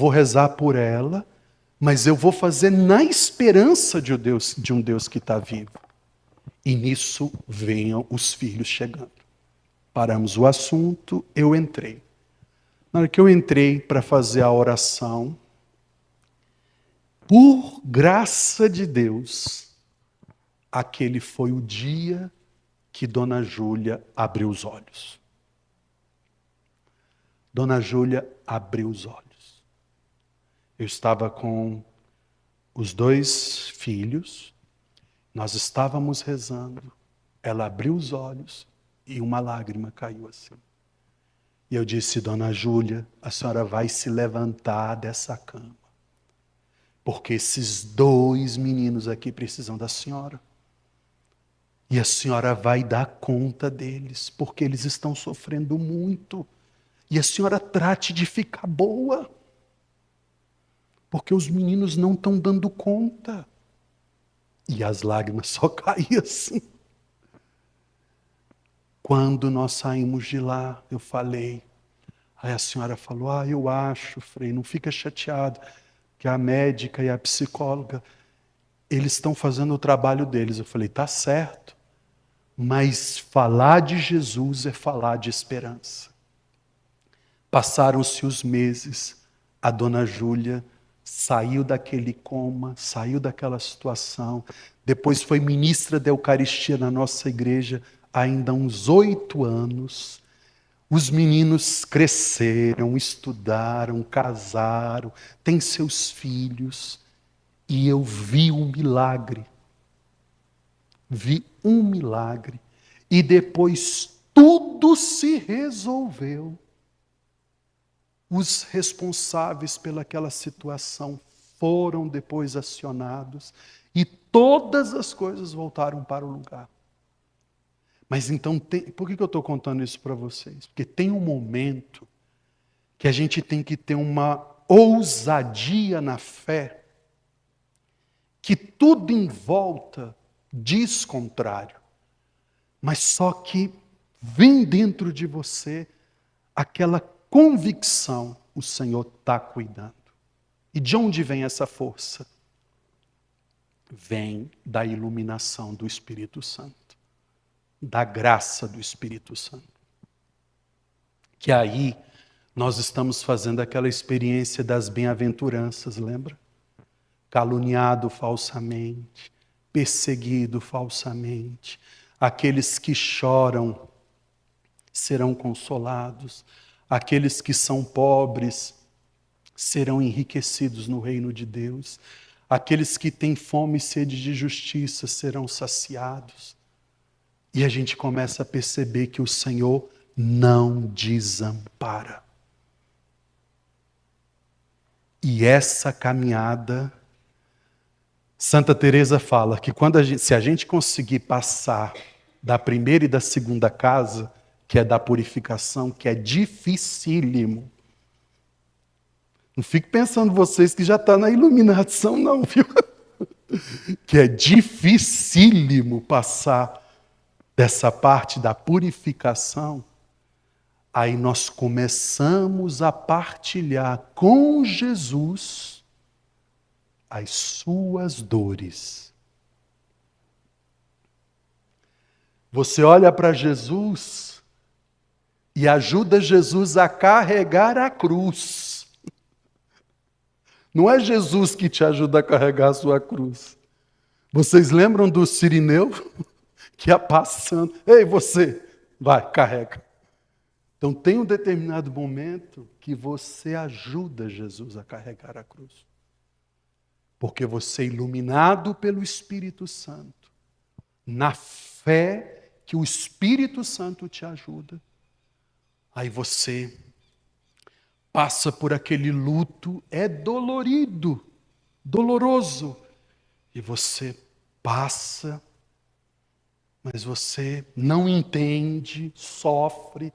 rezar por ela, mas eu vou fazer na esperança de um Deus que está vivo. E nisso venham os filhos chegando. Paramos o assunto, eu entrei. Na hora que eu entrei para fazer a oração, por graça de Deus, aquele foi o dia que Dona Júlia abriu os olhos. Dona Júlia abriu os olhos. Eu estava com os 2 filhos, nós estávamos rezando, ela abriu os olhos e uma lágrima caiu assim. E eu disse: Dona Júlia, a senhora vai se levantar dessa cama, porque esses 2 meninos aqui precisam da senhora. E a senhora vai dar conta deles, porque eles estão sofrendo muito. E a senhora trate de ficar boa, porque os meninos não estão dando conta. E as lágrimas só caíam assim. Quando nós saímos de lá, eu falei. Aí a senhora falou: eu acho, Frei, não fica chateado, que a médica e a psicóloga, eles estão fazendo o trabalho deles. Eu falei: tá certo, mas falar de Jesus é falar de esperança. Passaram-se os meses, a dona Júlia saiu daquele coma, saiu daquela situação, depois foi ministra da Eucaristia na nossa igreja, ainda uns 8 anos. Os meninos cresceram, estudaram, casaram, têm seus filhos, e eu vi um milagre. Vi um milagre. E depois tudo se resolveu. os responsáveis pelaquela situação foram depois acionados e todas as coisas voltaram para o lugar. Mas então, por que eu estou contando isso para vocês? Porque tem um momento que a gente tem que ter uma ousadia na fé, que tudo em volta diz contrário, mas só que vem dentro de você aquela convicção: o Senhor está cuidando. E de onde vem essa força? Vem da iluminação do Espírito Santo, da graça do Espírito Santo. Que aí nós estamos fazendo aquela experiência das bem-aventuranças, lembra? Caluniado falsamente, perseguido falsamente, aqueles que choram serão consolados, aqueles que são pobres serão enriquecidos no reino de Deus, aqueles que têm fome e sede de justiça serão saciados. E a gente começa a perceber que o Senhor não desampara. E essa caminhada, Santa Teresa fala que se a gente conseguir passar da primeira e da segunda casa, que é da purificação, que é dificílimo. Não fique pensando vocês que já estão na iluminação, não, viu? Que é dificílimo passar dessa parte da purificação. Aí nós começamos a partilhar com Jesus as suas dores. Você olha para Jesus e ajuda Jesus a carregar a cruz. Não é Jesus que te ajuda a carregar a sua cruz. Vocês lembram do Cirineu que ia passando? Ei, você, vai, carrega. Então tem um determinado momento que você ajuda Jesus a carregar a cruz. Porque você é iluminado pelo Espírito Santo, na fé que o Espírito Santo te ajuda. Aí você passa por aquele luto, é dolorido, doloroso. E você passa, mas você não entende, sofre,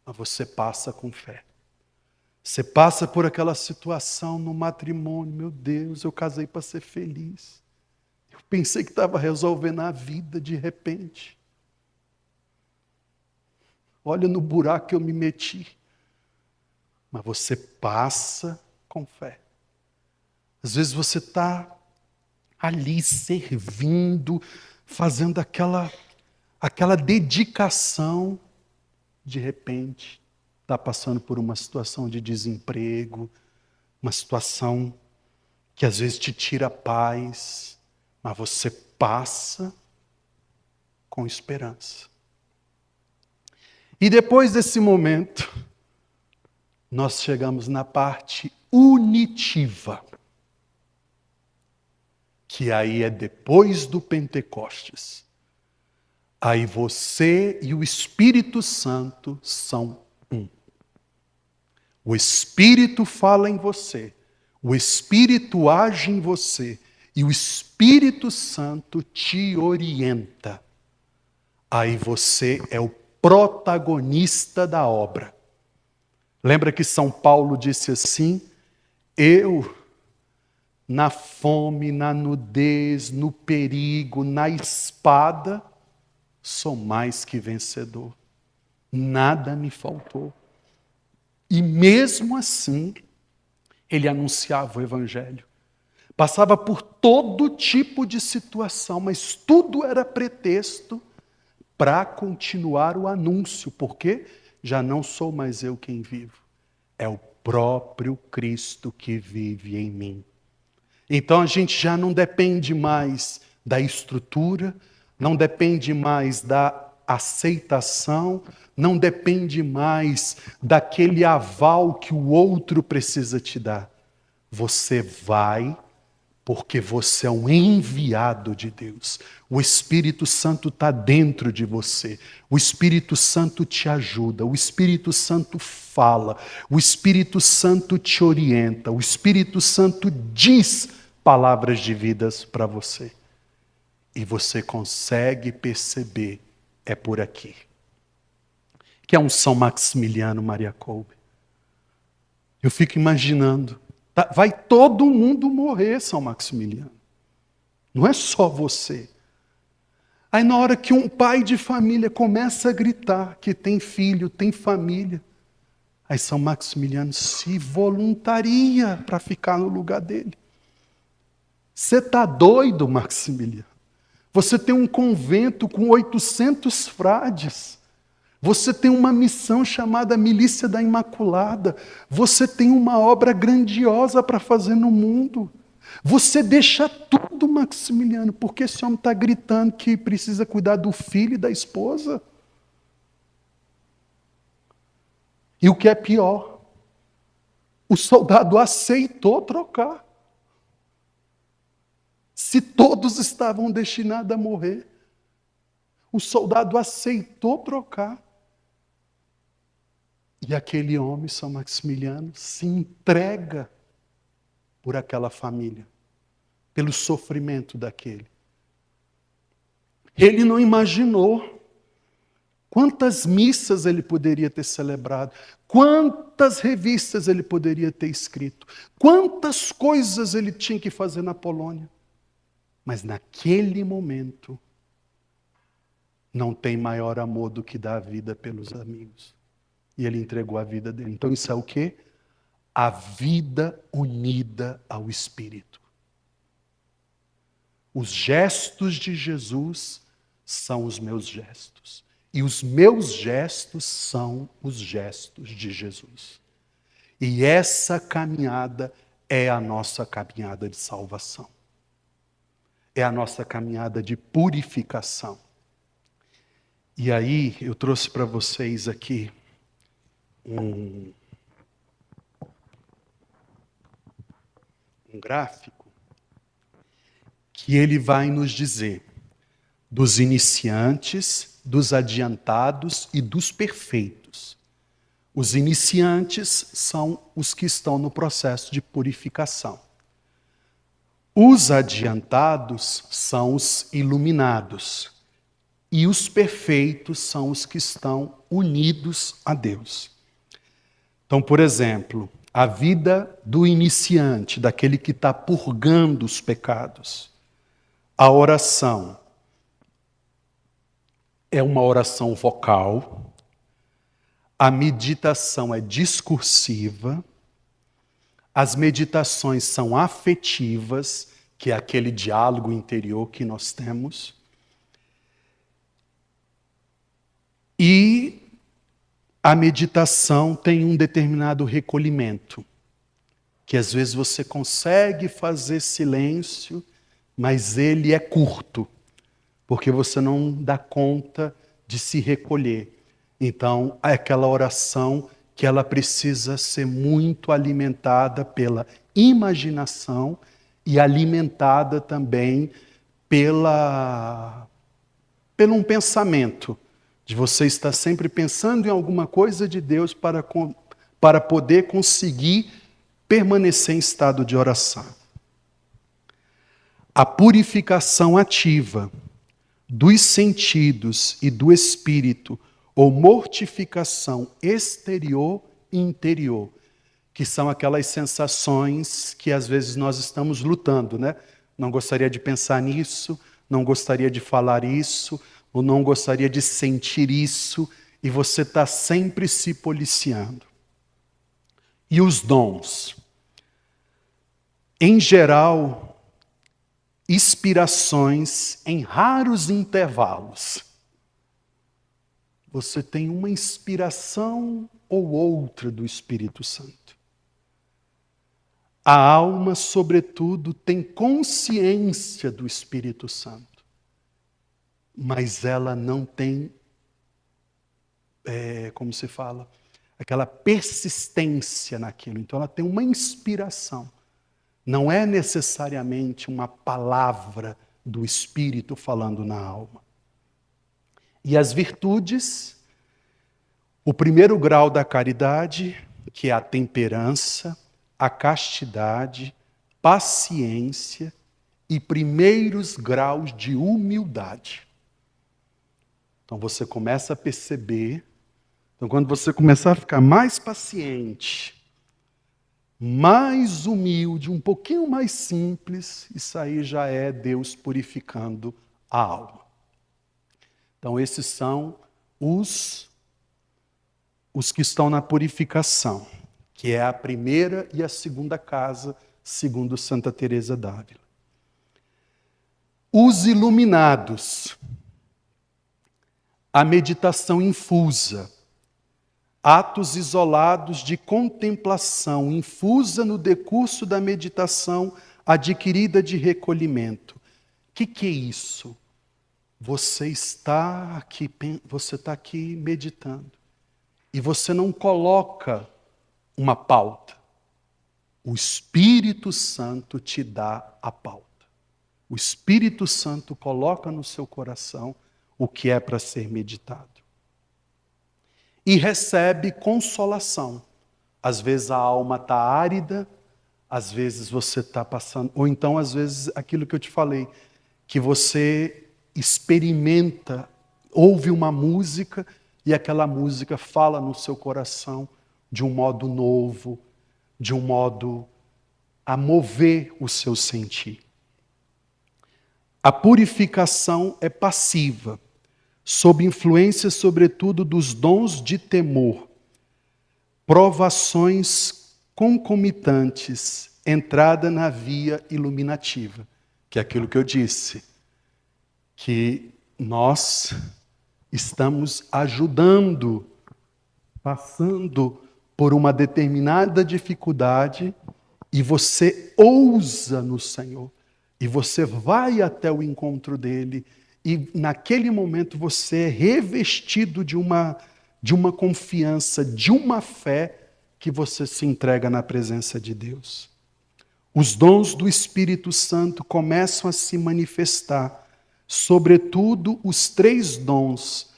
mas você passa com fé. Você passa por aquela situação no matrimônio, meu Deus, eu casei para ser feliz. Eu pensei que estava resolvendo a vida de repente. Olha no buraco que eu me meti. Mas você passa com fé. Às vezes você está ali servindo, fazendo aquela dedicação, de repente está passando por uma situação de desemprego, uma situação que às vezes te tira a paz, mas você passa com esperança. E depois desse momento, nós chegamos na parte unitiva, que aí é depois do Pentecostes. Aí você e o Espírito Santo são um. O Espírito fala em você, o Espírito age em você e o Espírito Santo te orienta. Aí você é o protagonista da obra. Lembra que São Paulo disse assim: eu, na fome, na nudez, no perigo, na espada, sou mais que vencedor. Nada me faltou. E mesmo assim, ele anunciava o Evangelho. Passava por todo tipo de situação, mas tudo era pretexto para continuar o anúncio, porque já não sou mais eu quem vivo, é o próprio Cristo que vive em mim. Então a gente já não depende mais da estrutura, não depende mais da aceitação, não depende mais daquele aval que o outro precisa te dar. Você vai Porque você é um enviado de Deus. O Espírito Santo está dentro de você. O Espírito Santo te ajuda. O Espírito Santo fala. O Espírito Santo te orienta. O Espírito Santo diz palavras de vidas para você. E você consegue perceber, é por aqui. Que é um São Maximiliano Maria Kolbe. Eu fico imaginando. Vai todo mundo morrer, São Maximiliano. Não é só você. Aí na hora que um pai de família começa a gritar que tem filho, tem família, aí São Maximiliano se voluntaria para ficar no lugar dele. Você está doido, Maximiliano? Você tem um convento com 800 frades. Você tem uma missão chamada Milícia da Imaculada. Você tem uma obra grandiosa para fazer no mundo. Você deixa tudo, Maximiliano, porque esse homem está gritando que precisa cuidar do filho e da esposa. E o que é pior, o soldado aceitou trocar. Se todos estavam destinados a morrer, o soldado aceitou trocar. E aquele homem, São Maximiliano, se entrega por aquela família, pelo sofrimento daquele. Ele não imaginou quantas missas ele poderia ter celebrado, quantas revistas ele poderia ter escrito, quantas coisas ele tinha que fazer na Polônia. Mas naquele momento, não tem maior amor do que dar a vida pelos amigos. E ele entregou a vida dele. Então isso é o quê? A vida unida ao Espírito. Os gestos de Jesus são os meus gestos. E os meus gestos são os gestos de Jesus. E essa caminhada é a nossa caminhada de salvação. É a nossa caminhada de purificação. E aí eu trouxe para vocês aqui um gráfico que ele vai nos dizer dos iniciantes, dos adiantados e dos perfeitos. Os iniciantes são os que estão no processo de purificação. Os adiantados são os iluminados. E os perfeitos são os que estão unidos a Deus. Então, por exemplo, a vida do iniciante, daquele que está purgando os pecados. A oração é uma oração vocal. A meditação é discursiva. As meditações são afetivas, que é aquele diálogo interior que nós temos. E a meditação tem um determinado recolhimento, que às vezes você consegue fazer silêncio, mas ele é curto, porque você não dá conta de se recolher. Então, é aquela oração que ela precisa ser muito alimentada pela imaginação e alimentada também pelo um pensamento, de você estar sempre pensando em alguma coisa de Deus para poder conseguir permanecer em estado de oração. A purificação ativa dos sentidos e do espírito, ou mortificação exterior e interior, que são aquelas sensações que às vezes nós estamos lutando, né? Não gostaria de pensar nisso, não gostaria de falar isso, ou não gostaria de sentir isso, e você está sempre se policiando. E os dons? Em geral, inspirações em raros intervalos. Você tem uma inspiração ou outra do Espírito Santo. A alma, sobretudo, tem consciência do Espírito Santo. Mas ela não tem, como se fala, aquela persistência naquilo. Então ela tem uma inspiração, Não é necessariamente uma palavra do Espírito falando na alma. E as virtudes, o primeiro grau da caridade, que é a temperança, a castidade, paciência e primeiros graus de humildade. Então você começa a perceber, então quando você começar a ficar mais paciente, mais humilde, um pouquinho mais simples, isso aí já é Deus purificando a alma. Então esses são os que estão na purificação, que é a primeira e a segunda casa, segundo Santa Teresa d'Ávila. Os iluminados, a meditação infusa, atos isolados de contemplação, infusa no decurso da meditação adquirida de recolhimento. O que é isso? Você está aqui meditando e você não coloca uma pauta. O Espírito Santo te dá a pauta. O Espírito Santo coloca no seu coração o que é para ser meditado. E recebe consolação. Às vezes a alma está árida, às vezes você está passando... Ou então, às vezes, aquilo que eu te falei, que você experimenta, ouve uma música e aquela música fala no seu coração de um modo novo, de um modo a mover o seu sentir. A purificação é passiva, sob influência, sobretudo, dos dons de temor, provações concomitantes, entrada na via iluminativa, que é aquilo que eu disse, que nós estamos ajudando, passando por uma determinada dificuldade, e você ousa no Senhor, e você vai até o encontro dele, e naquele momento você é revestido de uma confiança, de uma fé, que você se entrega na presença de Deus. Os dons do Espírito Santo começam a se manifestar, sobretudo os 3 dons,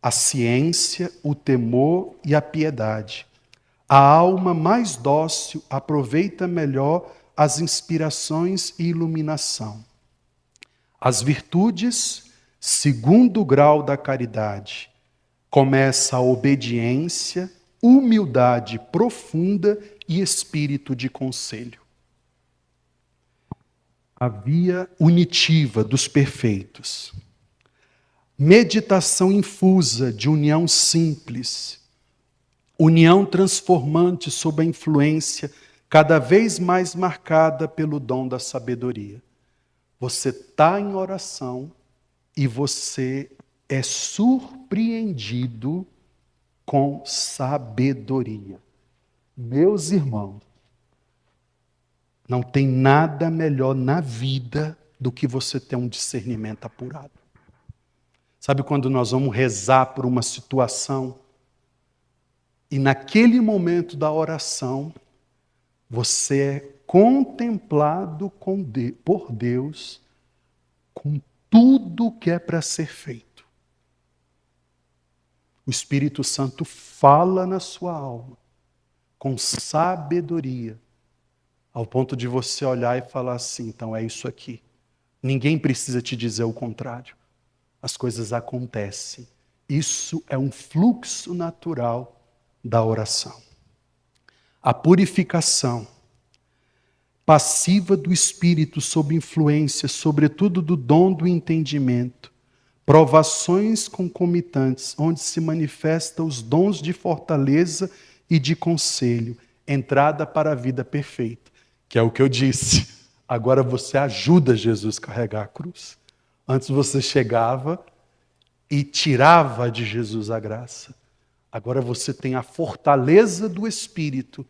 a ciência, o temor e a piedade. A alma mais dócil aproveita melhor as inspirações e iluminação. As virtudes, segundo grau da caridade, começa a obediência, humildade profunda e espírito de conselho. A via unitiva dos perfeitos. Meditação infusa de união simples, união transformante sob a influência cada vez mais marcada pelo dom da sabedoria. Você está em oração e você é surpreendido com sabedoria. Meus irmãos, não tem nada melhor na vida do que você ter um discernimento apurado. Sabe quando nós vamos rezar por uma situação e naquele momento da oração você é contemplado por Deus com tudo que é para ser feito. O Espírito Santo fala na sua alma com sabedoria, ao ponto de você olhar e falar assim, então é isso aqui. Ninguém precisa te dizer o contrário. As coisas acontecem. Isso é um fluxo natural da oração. A purificação passiva do Espírito sob influência, sobretudo do dom do entendimento, provações concomitantes, onde se manifestam os dons de fortaleza e de conselho, entrada para a vida perfeita, que é o que eu disse. Agora você ajuda Jesus a carregar a cruz. Antes você chegava e tirava de Jesus a graça. Agora você tem a fortaleza do Espírito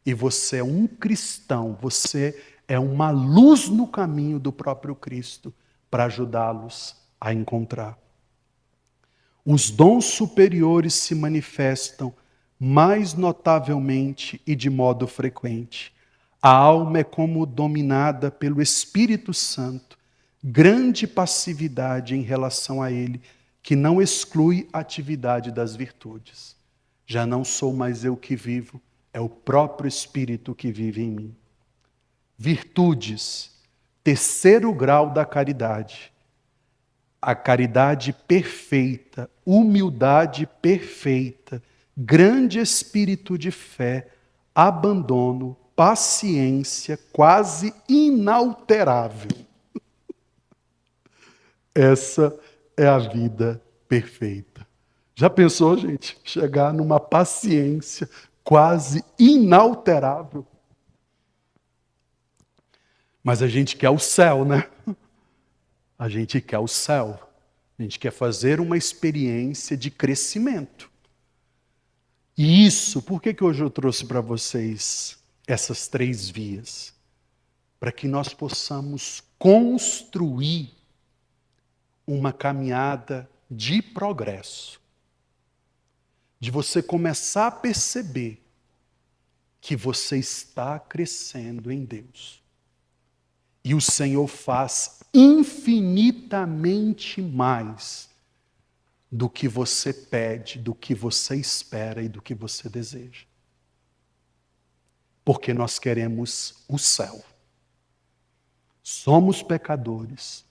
e você é um cristão, você é uma luz no caminho do próprio Cristo para ajudá-los a encontrar. Os dons superiores se manifestam mais notavelmente e de modo frequente. A alma é como dominada pelo Espírito Santo, grande passividade em relação a ele, que não exclui a atividade das virtudes. Já não sou mais eu que vivo, é o próprio Espírito que vive em mim. Virtudes, terceiro grau da caridade. A caridade perfeita, humildade perfeita, grande espírito de fé, abandono, paciência quase inalterável. Essa é a vida perfeita. Já pensou, gente, chegar numa paciência quase inalterável? Mas a gente quer o céu, né? A gente quer o céu. A gente quer fazer uma experiência de crescimento. E isso, por que hoje eu trouxe para vocês essas 3 vias? Para que nós possamos construir uma caminhada de progresso. De você começar a perceber que você está crescendo em Deus. E o Senhor faz infinitamente mais do que você pede, do que você espera e do que você deseja. Porque nós queremos o céu. Somos pecadores,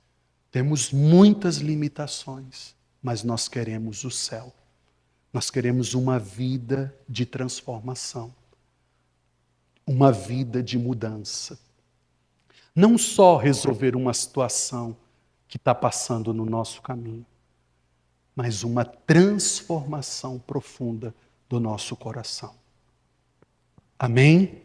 temos muitas limitações, mas nós queremos o céu. Nós queremos uma vida de transformação, uma vida de mudança. Não só resolver uma situação que está passando no nosso caminho, mas uma transformação profunda do nosso coração. Amém?